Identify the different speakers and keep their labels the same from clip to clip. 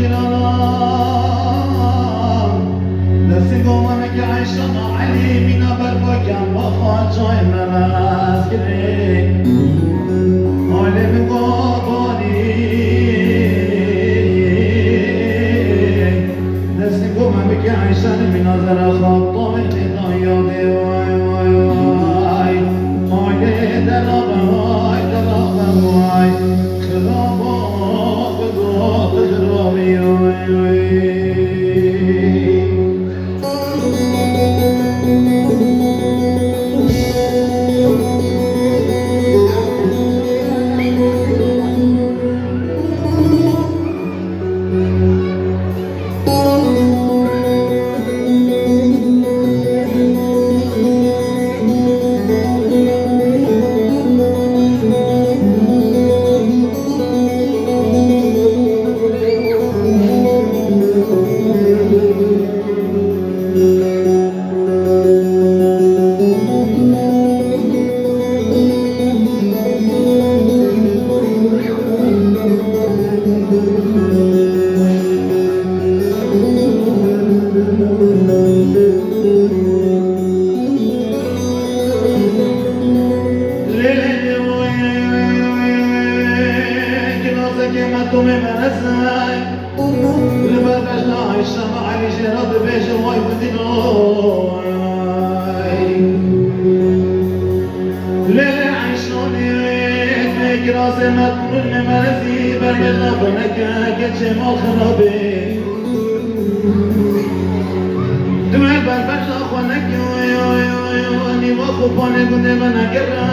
Speaker 1: جنانان دستی گوانه که عیشان علی مینا برفاکم با خواه جای مرز گره حاله بگوانی دستی گوانه که عیشان مینا زر خواب طول خدا یاده وای وای وای حاله درابه وای درابه وای خرابه تومي منساي لباباش نعيش معلي جراد باش واي بديناي لا عيشوني كراسي ما تقول مرزي برمجنا بنك كتشي مال خرابي دمع برباش اخوانك يواني واخو باني قندي منا قرا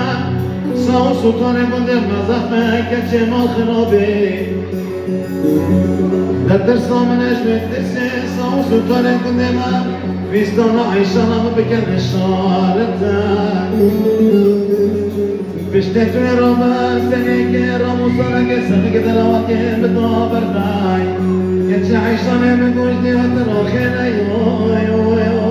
Speaker 1: ساو سلطاني قندي مزافة كتشي مال خرابي در سامنش بکتسی ساو سلطان کندما ویستان عیشانا بکن اشارتا بشته توی رابا سنی که راموسانا که سنی که دلوات که بطابر دای که چه عیشانه مگوش دیوات راخینا یوی یوی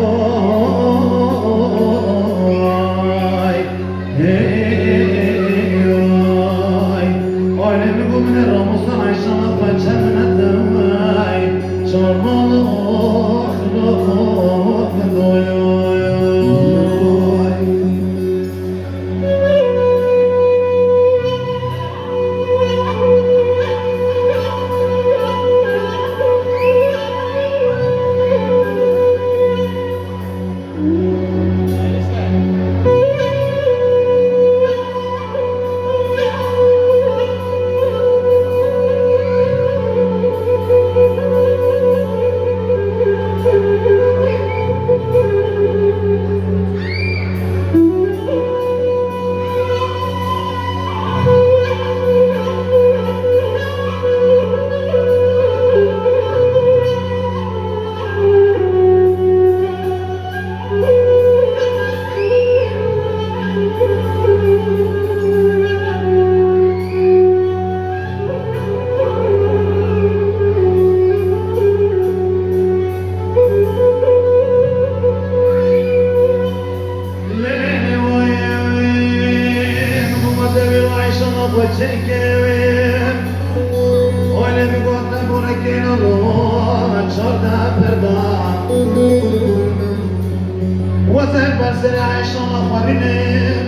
Speaker 1: وزن برسل عيشان أخوارنم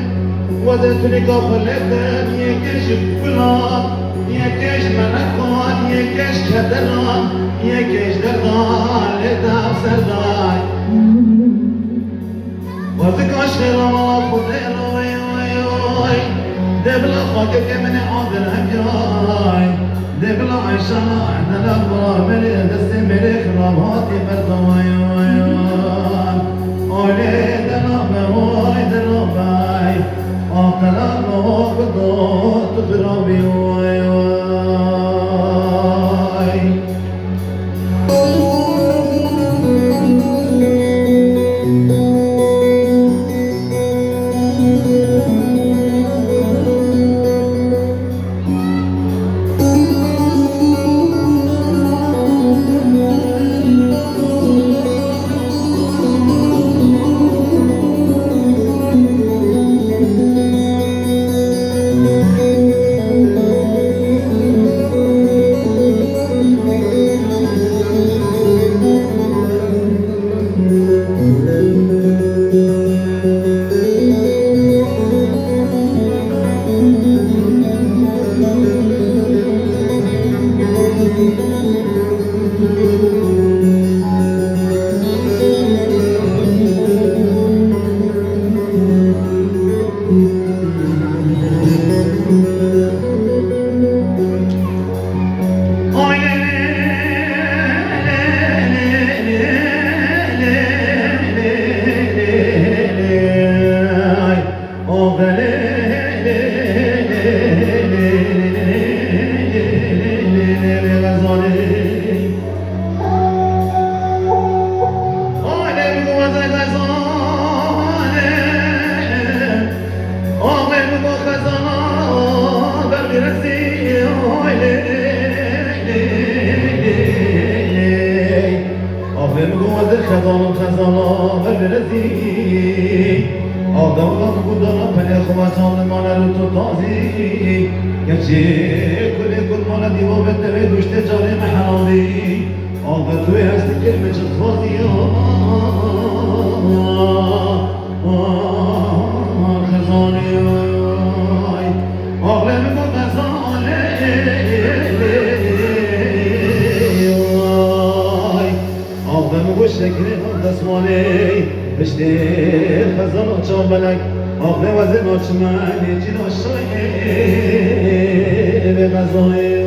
Speaker 1: وزن تلقى فلتم يكش فلان يكش منكان يكش كدران يكش دردان لدام سرداي وزكاش خيرام الله خدير وي وي وي دبلا خاكك من عادل هجاي دبلا عيشان عندنا البرار ملي دستي ملي خراماتي بردواي وي وي Olé dana boy dana bay, akala no gdo tu grabi oy oy. غزالی آله بگو از غزاله آله بگو خزانا برگرسی آله آله بگو از خزانا برگرسی آدم بودانا پنی خواتان مانا رو تو تازی گرچه کلی کل مانا دیوا بتوی دوشت جاری محرامی آدم توی هستی کلمه چه خوازی خزانی آقلم بود غزاله آقلم بود شکل دستمالی بشتی خزان و چون بلک آقل وزن و چمانی جین و شایی به غزای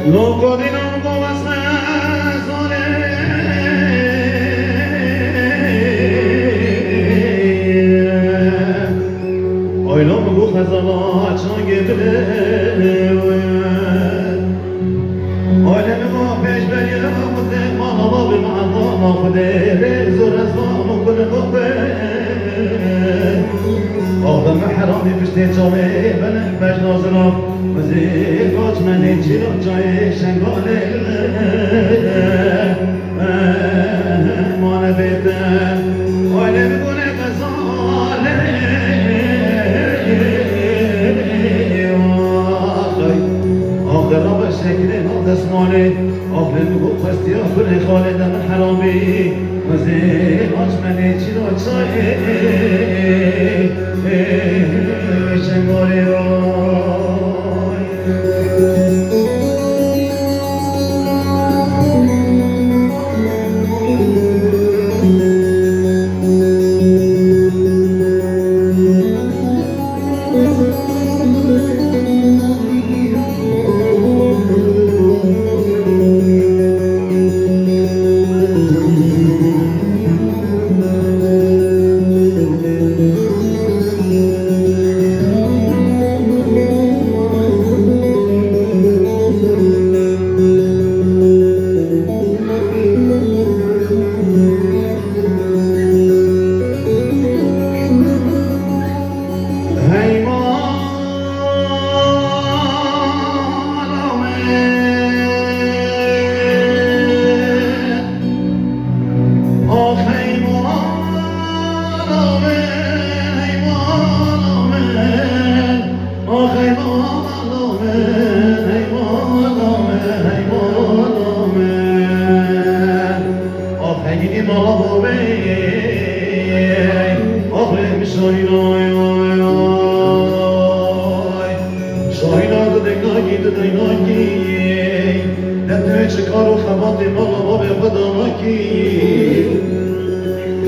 Speaker 1: Loco di non come sole Oy lo mu khazala çan gebele Oy le mu peş beli mu te mala bi ma'da ma khode zor azam kul khobe Adam harami bişte çame ben baş nazram Vazir koç meni çilo çay şengale Mane bete Oyle mi gune kazale Ağda rabı şekli destmane Ağda mi gu fasti akılli khaleden harami Vazir koç meni çilo çay şengale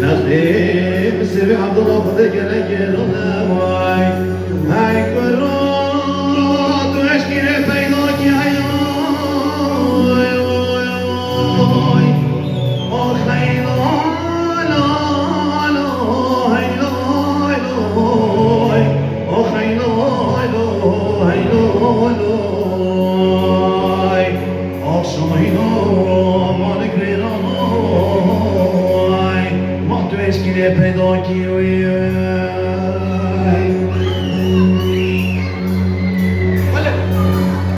Speaker 1: Nafim sevi Abdullah Fadegele gel ona